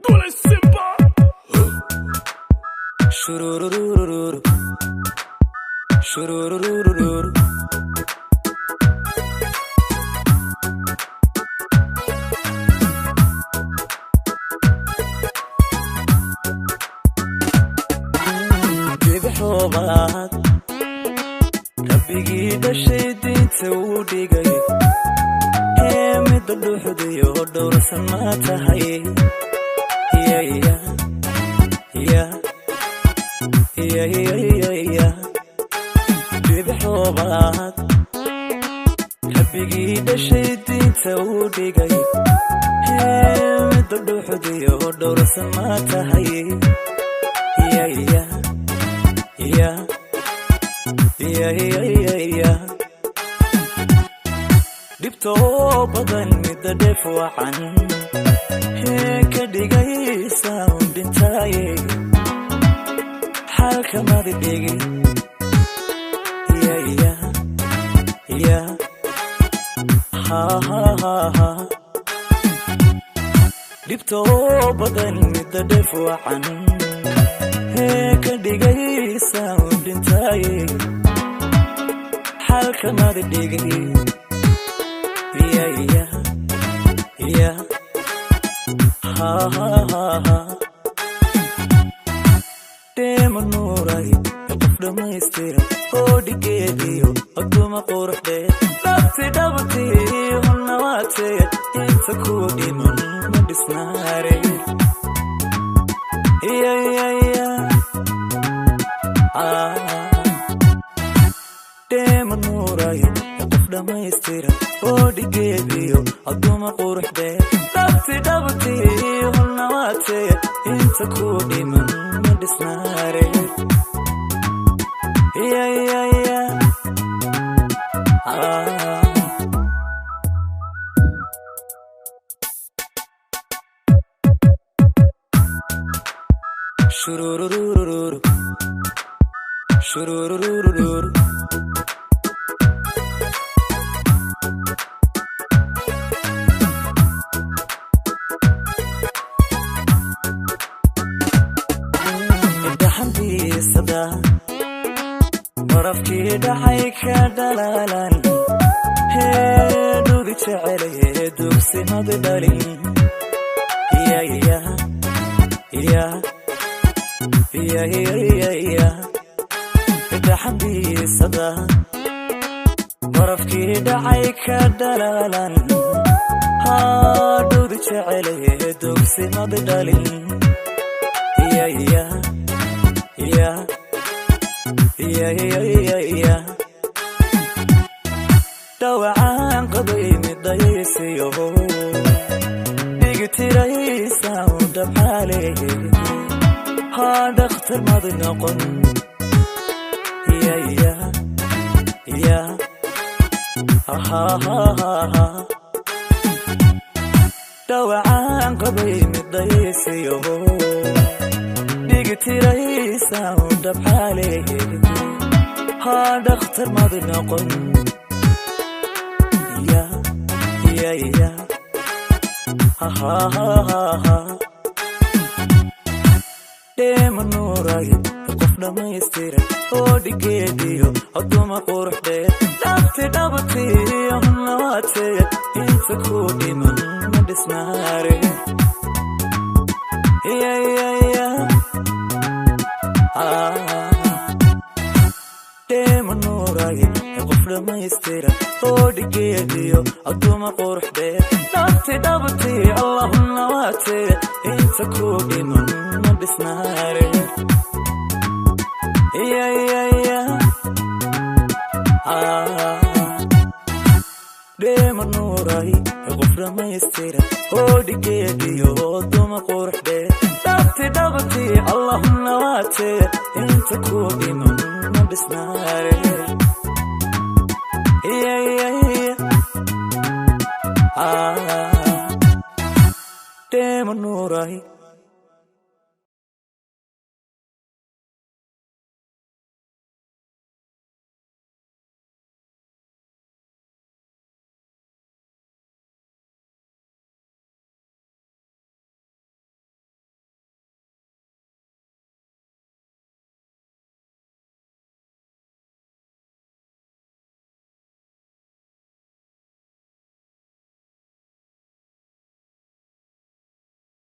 Dole Simba. Shurururururu. Shurururururu. Bibixobaad rabbigii dhashay diinta uu dhigay midda dhuuxdayo dhowrsan ma tahay bibixobaad rabbigii dhashay diinta uu dhigay midda dhuuxdayo dhowrsan ma tahay dhibtoo badan midda dheef wacan ka dhigaysa un dhintaaye xalka madi dhigin dhibtoo badan midda dheef wacan ka dhigaysa un dhintaaye xalka madi dhigin Dema nuuray qof dhamaystira oo dhigeediyo aduma quruxdee nafti dhabatay hunnawaatee inta ku dhiman ma dhisnaare Dema nuuray qof dhamaystira oo dhigeediyo aduma quruxdee nafti dhabatay hunnawaatee inta ku dhiman ma dhisnaare Shurururururu. Shurururururu. Sada marafkii dhacay ka dhalaalan heedudi jecelaye dugsimadi dhalin daxambiisada marafkii dhacay ka dhalaalan haadudi jecelaye dugsimadi dhalin dhawacaan qaday midaysiyo dhigtiraysa un dhabxaale haa dhakhtar madi noqon dhawacaan qaday midaysiyo dhigtiraysa un dhabxaale haa dhakhtar madi noqon Dema nuuray qof dhamaystira oo dhigeediyo aduma quruxdee nafti dhabatay hunnawaatee inta ku dhiman ma dhisnaare Dema nuuray qof dhamaystira oo dhigeediyo aduma quruxdee nafti dhabatay hunnawaatee inta ku dhiman ma dhisnaare Dema nuuray qof dhamaystira oo dhigeediyo aduma quruxdee nafti dhabatay hunnawaatee inta ku dhiman ma dhisnaare Dema nuuray